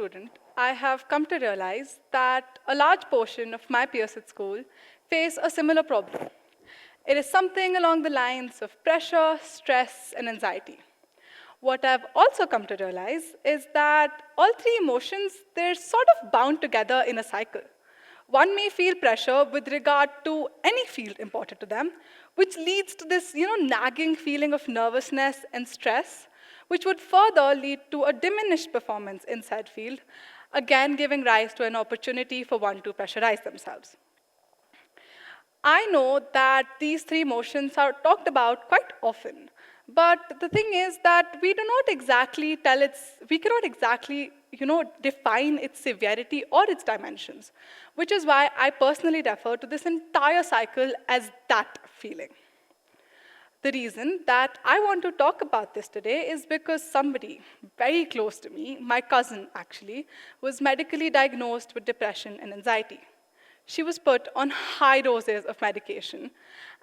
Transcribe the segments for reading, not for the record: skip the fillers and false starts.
student, I have come to realize that a large portion of my peers at school face a similar problem. It is something along the lines of pressure, stress, and anxiety. What I've also come to realize is that all three emotions, they're sort of bound together in a cycle. One may feel pressure with regard to any field important to them, which leads to this, nagging feeling of nervousness and stress, which would further lead to a diminished performance in said field, again giving rise to an opportunity for one to pressurize themselves. I know that these three emotions are talked about quite often, but the thing is that we do not exactly we cannot exactly, define its severity or its dimensions, which is why I personally refer to this entire cycle as that feeling. The reason that I want to talk about this today is because somebody very close to me, my cousin actually, was medically diagnosed with depression and anxiety. She was put on high doses of medication.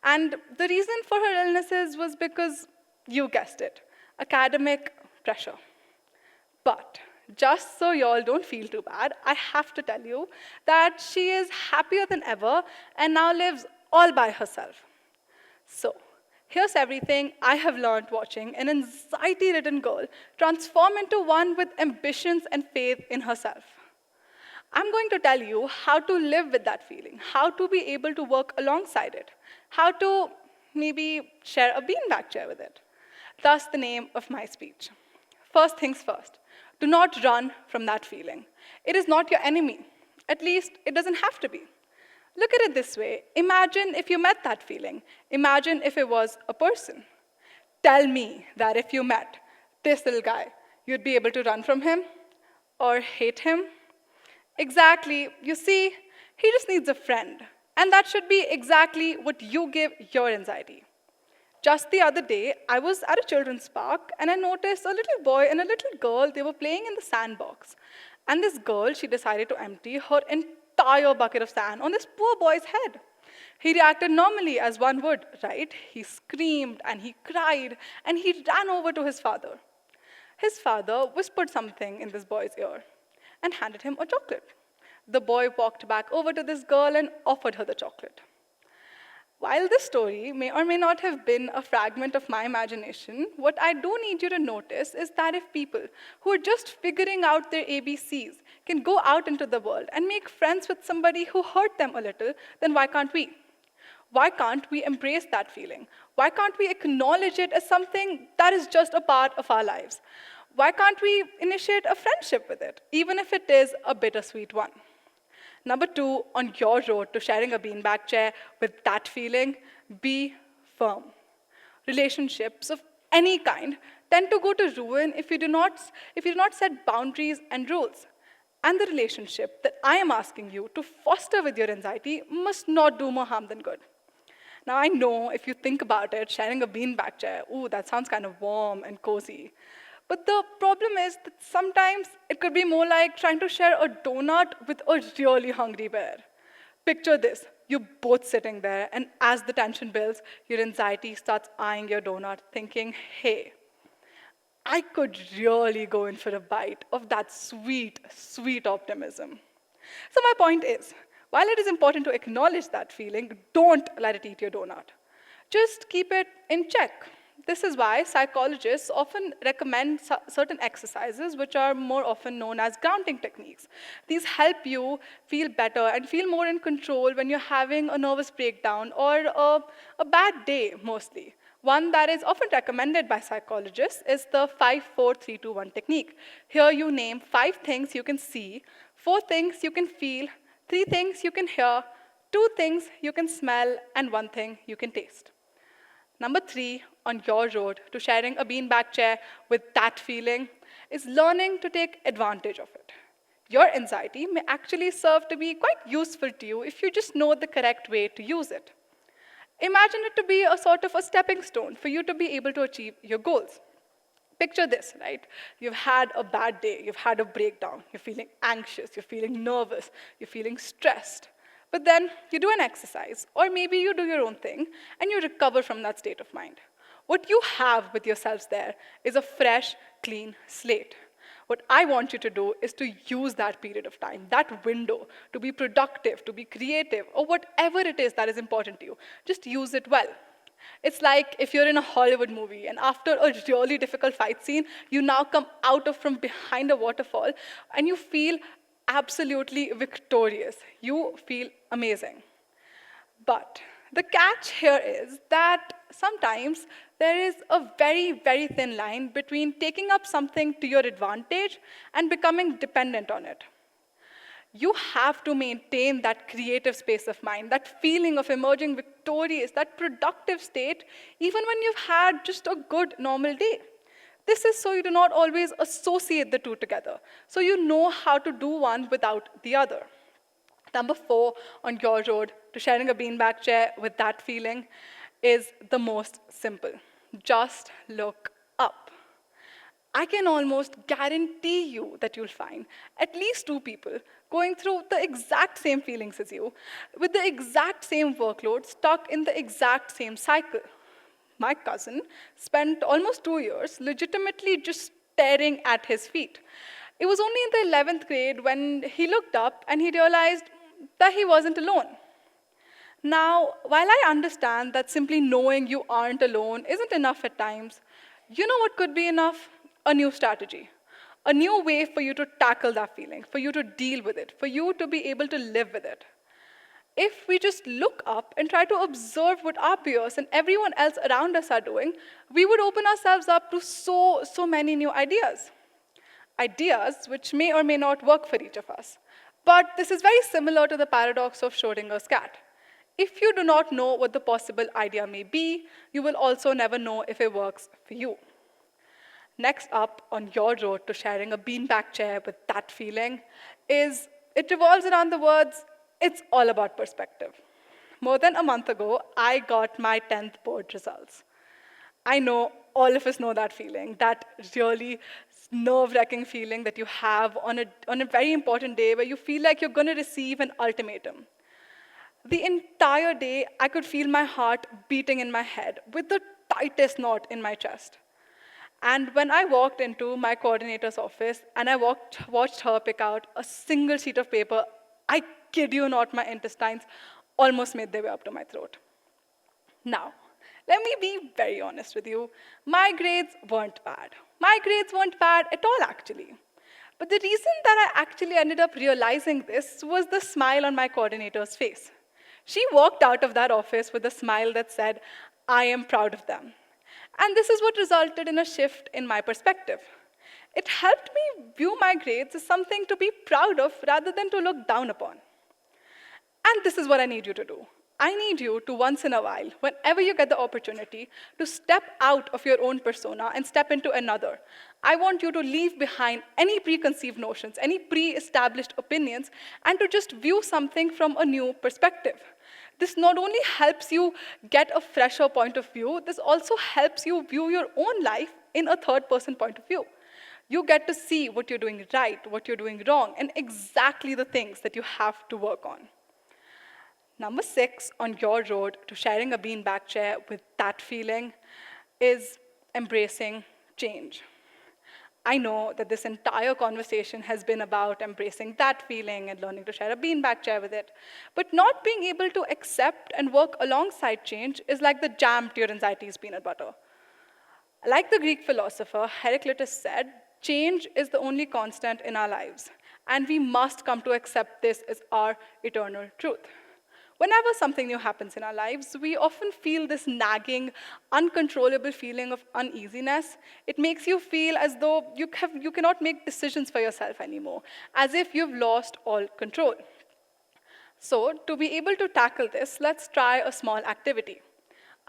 And the reason for her illnesses was because, you guessed it, academic pressure. But just so y'all don't feel too bad, I have to tell you that she is happier than ever and now lives all by herself. So, here's everything I have learned watching an anxiety-ridden girl transform into one with ambitions and faith in herself. I'm going to tell you how to live with that feeling, how to be able to work alongside it, how to maybe share a beanbag chair with it. Thus, the name of my speech. First things first, do not run from that feeling. It is not your enemy. At least, it doesn't have to be. Look at it this way. Imagine if you met that feeling. Imagine if it was a person. Tell me that if you met this little guy, you'd be able to run from him or hate him. Exactly. You see, he just needs a friend. And that should be exactly what you give your anxiety. Just the other day, I was at a children's park, and I noticed a little boy and a little girl, they were playing in the sandbox. And this girl, she decided to empty her entire bucket of sand on this poor boy's head. He reacted normally, as one would, right? He screamed, and he cried, and he ran over to his father. His father whispered something in this boy's ear and handed him a chocolate. The boy walked back over to this girl and offered her the chocolate. While this story may or may not have been a fragment of my imagination, what I do need you to notice is that if people who are just figuring out their ABCs can go out into the world and make friends with somebody who hurt them a little, then why can't we? Why can't we embrace that feeling? Why can't we acknowledge it as something that is just a part of our lives? Why can't we initiate a friendship with it, even if it is a bittersweet one? Number 2, on your road to sharing a beanbag chair with that feeling, be firm. Relationships of any kind tend to go to ruin if you do not set boundaries and rules. And the relationship that I am asking you to foster with your anxiety must not do more harm than good. Now, I know if you think about it, sharing a beanbag chair, ooh, that sounds kind of warm and cozy. But the problem is that sometimes it could be more like trying to share a donut with a really hungry bear. Picture this, you're both sitting there, and as the tension builds, your anxiety starts eyeing your donut, thinking, hey, I could really go in for a bite of that sweet, sweet optimism. So my point is, while it is important to acknowledge that feeling, don't let it eat your donut. Just keep it in check. This is why psychologists often recommend certain exercises which are more often known as grounding techniques. These help you feel better and feel more in control when you're having a nervous breakdown or a bad day, mostly. One that is often recommended by psychologists is the 5-4-3-2-1 technique. Here you name 5 things you can see, 4 things you can feel, 3 things you can hear, 2 things you can smell, and 1 thing you can taste. Number 3, on your road to sharing a beanbag chair with that feeling, is learning to take advantage of it. Your anxiety may actually serve to be quite useful to you if you just know the correct way to use it. Imagine it to be a sort of a stepping stone for you to be able to achieve your goals. Picture this, right? You've had a bad day, you've had a breakdown, you're feeling anxious, you're feeling nervous, you're feeling stressed. But then you do an exercise, or maybe you do your own thing, and you recover from that state of mind. What you have with yourselves there is a fresh, clean slate. What I want you to do is to use that period of time, that window, to be productive, to be creative, or whatever it is that is important to you. Just use it well. It's like if you're in a Hollywood movie and after a really difficult fight scene, you now come out of from behind a waterfall and you feel absolutely victorious. You feel amazing. But the catch here is that sometimes there is a very, very thin line between taking up something to your advantage and becoming dependent on it. You have to maintain that creative space of mind, that feeling of emerging victorious, that productive state, even when you've had just a good, normal day. This is so you do not always associate the two together, so you know how to do one without the other. Number 4 on your road to sharing a beanbag chair with that feeling is the most simple. Just look up. I can almost guarantee you that you'll find at least 2 people going through the exact same feelings as you, with the exact same workload, stuck in the exact same cycle. My cousin spent almost 2 years legitimately just staring at his feet. It was only in the 11th grade when he looked up and he realized that he wasn't alone. Now, while I understand that simply knowing you aren't alone isn't enough at times, you know what could be enough? A new strategy. A new way for you to tackle that feeling, for you to deal with it, for you to be able to live with it. If we just look up and try to observe what our peers and everyone else around us are doing, we would open ourselves up to so many new ideas. Ideas which may or may not work for each of us. But this is very similar to the paradox of Schrodinger's cat. If you do not know what the possible idea may be, you will also never know if it works for you. Next up on your road to sharing a beanbag chair with that feeling is, it revolves around the words, it's all about perspective. More than a month ago, I got my 10th board results. I know all of us know that feeling, that really nerve-wracking feeling that you have on a very important day where you feel like you're going to receive an ultimatum. The entire day, I could feel my heart beating in my head with the tightest knot in my chest. And when I walked into my coordinator's office and I watched her pick out a single sheet of paper, I kid you not, my intestines almost made their way up to my throat. Now, let me be very honest with you. My grades weren't bad. My grades weren't bad at all, actually. But the reason that I actually ended up realizing this was the smile on my coordinator's face. She walked out of that office with a smile that said, I am proud of them. And this is what resulted in a shift in my perspective. It helped me view my grades as something to be proud of rather than to look down upon. And this is what I need you to do. I need you to once in a while, whenever you get the opportunity, to step out of your own persona and step into another. I want you to leave behind any preconceived notions, any pre-established opinions, and to just view something from a new perspective. This not only helps you get a fresher point of view, this also helps you view your own life in a third-person point of view. You get to see what you're doing right, what you're doing wrong, and exactly the things that you have to work on. Number 6 on your road to sharing a beanbag chair with that feeling is embracing change. I know that this entire conversation has been about embracing that feeling and learning to share a beanbag chair with it. But not being able to accept and work alongside change is like the jam to your anxiety's peanut butter. Like the Greek philosopher Heraclitus said, change is the only constant in our lives, and we must come to accept this as our eternal truth. Whenever something new happens in our lives, we often feel this nagging, uncontrollable feeling of uneasiness. It makes you feel as though you cannot make decisions for yourself anymore, as if you've lost all control. So, to be able to tackle this, let's try a small activity.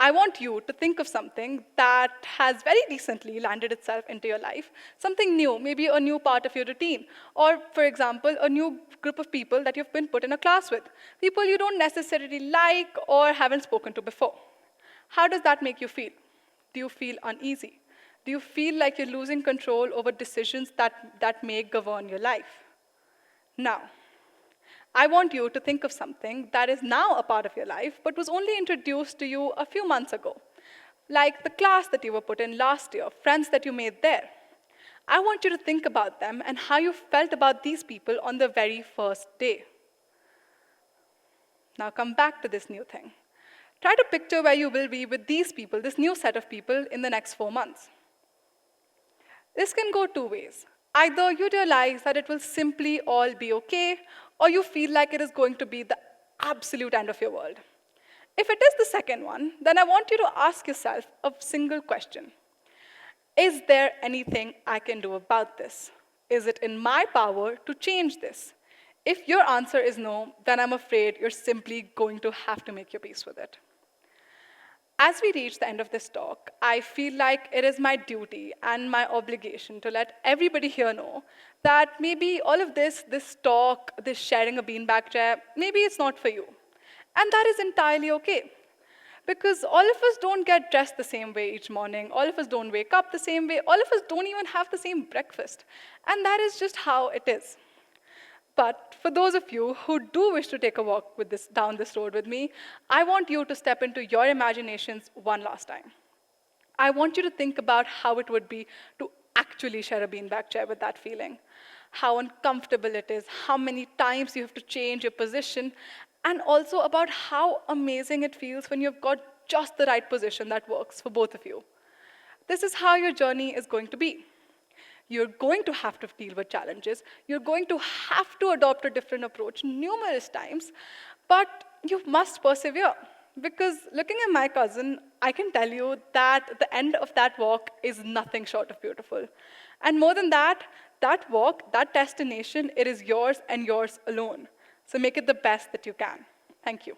I want you to think of something that has very recently landed itself into your life, something new, maybe a new part of your routine, or, for example, a new group of people that you've been put in a class with, people you don't necessarily like or haven't spoken to before. How does that make you feel? Do you feel uneasy? Do you feel like you're losing control over decisions that may govern your life? Now, I want you to think of something that is now a part of your life, but was only introduced to you a few months ago, like the class that you were put in last year, friends that you made there. I want you to think about them and how you felt about these people on the very first day. Now come back to this new thing. Try to picture where you will be with these people, this new set of people, in the next 4 months. This can go two ways. Either you realize that it will simply all be okay, or you feel like it is going to be the absolute end of your world. If it is the second one, then I want you to ask yourself a single question. Is there anything I can do about this? Is it in my power to change this? If your answer is no, then I'm afraid you're simply going to have to make your peace with it. As we reach the end of this talk, I feel like it is my duty and my obligation to let everybody here know that maybe all of this talk, this sharing a beanbag chair, maybe it's not for you. And that is entirely okay. Because all of us don't get dressed the same way each morning. All of us don't wake up the same way. All of us don't even have the same breakfast. And that is just how it is. But for those of you who do wish to take a walk down this road with me, I want you to step into your imaginations one last time. I want you to think about how it would be to actually share a beanbag chair with that feeling. How uncomfortable it is, how many times you have to change your position, and also about how amazing it feels when you've got just the right position that works for both of you. This is how your journey is going to be. You're going to have to deal with challenges. You're going to have to adopt a different approach numerous times, but you must persevere. Because looking at my cousin, I can tell you that the end of that walk is nothing short of beautiful. And more than that, that walk, that destination, it is yours and yours alone. So make it the best that you can. Thank you.